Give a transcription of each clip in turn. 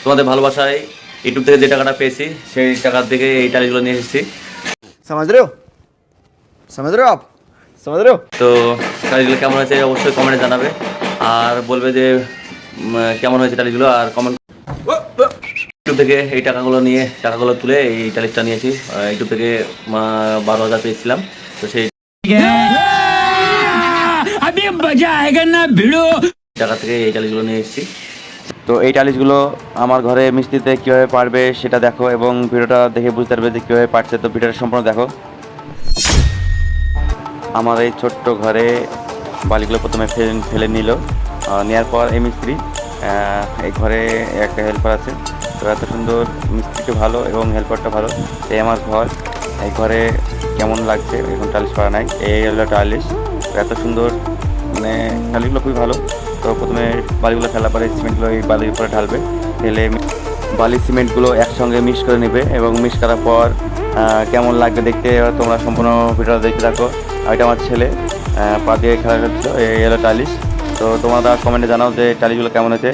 তোমাদের ভালোবাসায় ইউটিউব থেকে যে টাকাটা পেয়েছি সেই টাকার থেকে এই টালিগুলো নিয়ে এসেছি। समझ रहे हो समझ रहे हो आप समझ रहे हो। তো টালিগুলো কেমন হয়েছে অবশ্যই কমেন্টে জানাবে, আর বলবে যে কেমন হয়েছে টালিগুলো, আর কমেন্ট ইউটিউব থেকে এই টাকাগুলো তুলে এই টালিটা নিয়েছি। ইউটিউব থেকে 12,000 পেয়েছিলাম, তো সেই টাকা থেকে এই টালিগুলো নিয়ে এসেছি। তো এই টালিশগুলো আমার ঘরে মিস্ত্রিতে কীভাবে পারবে সেটা দেখো, এবং ভিডিওটা দেখে বুঝতে পারবে যে কীভাবে পারছে। তো ভিডিওটা সম্পূর্ণ দেখো। আমার এই ছোট্ট ঘরে বালিগুলো প্রথমে ফেলে নিল, নেওয়ার পর এই মিস্ত্রি এই ঘরে একটা হেল্পার আছে। তো এত সুন্দর মিস্ত্রিটা ভালো এবং হেল্পারটা ভালো। এই আমার ঘর, এই ঘরে কেমন লাগছে এখন টালিশ করা নাই, এই হলো টালিশ। এত সুন্দর, মানে টালিগুলো খুবই ভালো। তো প্রথমে বালিগুলো ফেলার পরে সিমেন্টগুলো এই বালির উপরে ঢালবে, ঢেলে বালি সিমেন্টগুলো একসঙ্গে মিক্স করে নেবে, এবং মিক্স করার পর কেমন লাগবে দেখতে তোমরা সম্পূর্ণ ভিডিওটা দেখতে থাকো। আর এটা আমার ছেলে পা দিয়ে খেলা করছিল, এই হলো টালিশ। তো তোমরা কমেন্টে জানাও যে টালিশগুলো কেমন হয়েছে।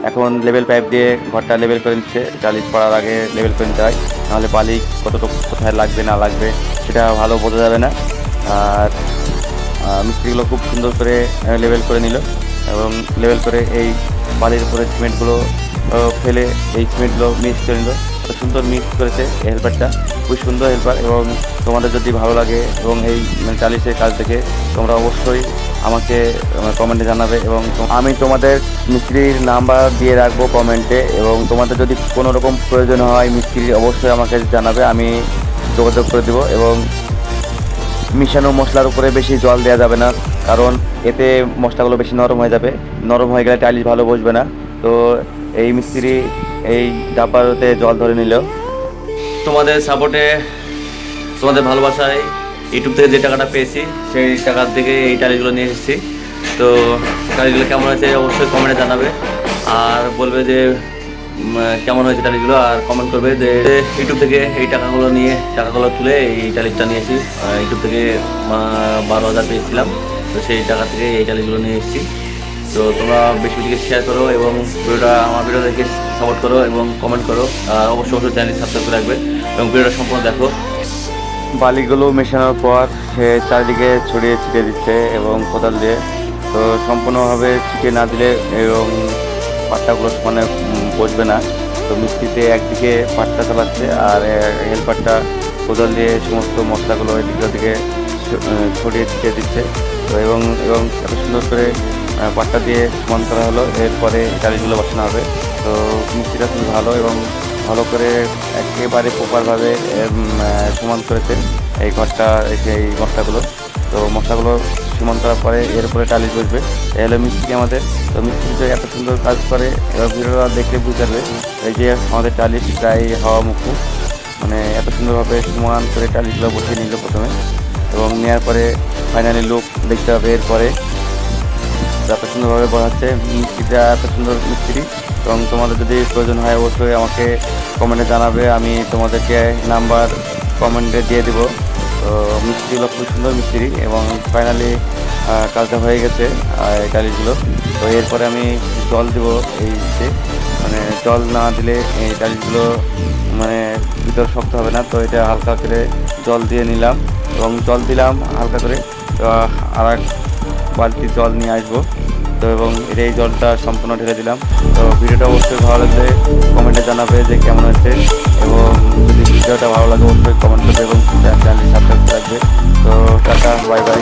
এখন লেভেল পাইপ দিয়ে ঘরটা লেভেল করে নিচ্ছে, টালিশ করার আগে লেভেল করে নিতে হয়, নাহলে বালি কতটুকু কোথায় লাগবে না লাগবে সেটা ভালো বোঝা যাবে না। আর মিস্ত্রিগুলো খুব সুন্দর করে লেভেল করে নিল, এবং লেভেল করে এই বালির উপরে সিমেন্টগুলো ফেলে এই সিমেন্টগুলো মিক্স করে নিল। কত সুন্দর মিক্স করেছে এই হেল্পারটা, খুবই সুন্দর হেল্পার। এবং তোমাদের যদি ভালো লাগে এবং এই টালিশের কাজ দেখে তোমরা অবশ্যই আমাকে কমেন্টে জানাবে, এবং আমি তোমাদের মিস্ত্রির নাম্বার দিয়ে রাখবো কমেন্টে। এবং তোমাদের যদি কোনো রকম প্রয়োজন হয় মিস্ত্রির অবশ্যই আমাকে জানাবে, আমি যোগাযোগ করে দেবো। এবং মিশানো মশলার উপরে বেশি জল দেওয়া যাবে না, কারণ এতে মশলাগুলো বেশি নরম হয়ে যাবে, নরম হয়ে গেলে টাইলিশ ভালো বসবে না। তো এই মিস্ত্রি এই ডাব্বাতে জল ধরে নিল। তোমাদের সাপোর্টে, তোমাদের ভালোবাসায় ইউটিউব থেকে যে টাকাটা পেয়েছি সেই টাকার থেকে এই টালিগুলো নিয়ে এসেছি। তো টালিগুলো কেমন হয়েছে অবশ্যই কমেন্টে জানাবে, আর বলবে যে কেমন হয়েছে টালিগুলো, আর কমেন্ট করবে যে ইউটিউব থেকে এই টাকাগুলো তুলে এই টালিটা নিয়েছি। ইউটিউব থেকে 12,000 পেয়েছিলাম, তো সেই টাকা থেকে এই টালিগুলো নিয়ে এসেছি। তো তোমরা বেশি বেশি শেয়ার করো, এবং আমার ভিডিও দেখে সাপোর্ট করো, এবং কমেন্ট করো, আর অবশ্যই চ্যানেল সাবস্ক্রাইব করে রাখবে, এবং ভিডিওটা সম্পূর্ণ দেখো। বালিগুলো মেশানোর পর সে চারিদিকে ছড়িয়ে ছিটিয়ে দিচ্ছে এবং কোদাল দিয়ে। তো সম্পূর্ণভাবে ছিটিয়ে না দিলে এবং পাট্টাগুলো মানে বসবে না। তো মিস্ত্রিতে একদিকে পাট্টা চালাচ্ছে, আর হেল্পারটা কোদাল দিয়ে সমস্ত মশলাগুলো এদিকে ছড়িয়ে ছিটিয়ে দিচ্ছে। তো এবং এত সুন্দর করে পাট্টা দিয়ে সমান করা হলো, এরপরে টালিগুলো বসানো হবে। তো মিস্ত্রিটা খুবই ভালো, এবং ভালো করে একেবারে প্রপারভাবে সমান করেছে এই ঘরটা, এই মশলাগুলো। তো মশলাগুলো সমান করার পরে এরপরে টালিশ বসবে, এই হলো মিস্ত্রি আমাদের। তো মিস্ত্রিতে এত সুন্দর কাজ করে, এবার ভিডিওটা দেখলে বুঝতে পারবে। এই যে আমাদের টালিশ প্রায় হাওয়া মুখো, মানে এত সুন্দরভাবে সমান করে টালিশগুলো বসিয়ে নিল প্রথমে, এবং নেওয়ার পরে ফাইনালি লুক দেখতে হবে। এরপরে এত সুন্দরভাবে বসাচ্ছে মিস্ত্রিটা, এত সুন্দর মিস্ত্রি। এবং তোমাদের যদি প্রয়োজন হয় অবশ্যই আমাকে কমেন্টে জানাবে, আমি তোমাদেরকে নাম্বার কমেন্টে দিয়ে দেবো। তো মিস্ত্রিগুলো খুব সুন্দর মিস্ত্রি, এবং ফাইনালি কাজটা হয়ে গেছে এই টালিশগুলো। তো এরপরে আমি জল দেবো এইতে, মানে জল না দিলে এই টালিশগুলো মানে ভিতর শক্ত হবে না। তো এটা হালকা করে জল দিয়ে নিলাম, এবং জল দিলাম হালকা করে। তো আর এক বালতি জল নিয়ে আসবো, তো এবং এই জলটা সম্পূর্ণ ঢেলে দিলাম। তো ভিডিওটা অবশ্যই ভালো লাগলে কমেন্টে জানাবে যে কেমন হয়েছে, এবং যদি ভিডিওটা ভালো লাগে অবশ্যই কমেন্ট করবে, এবং চ্যানেলটি সাবস্ক্রাইব রাখবে। তো টাটা, বাই বাই।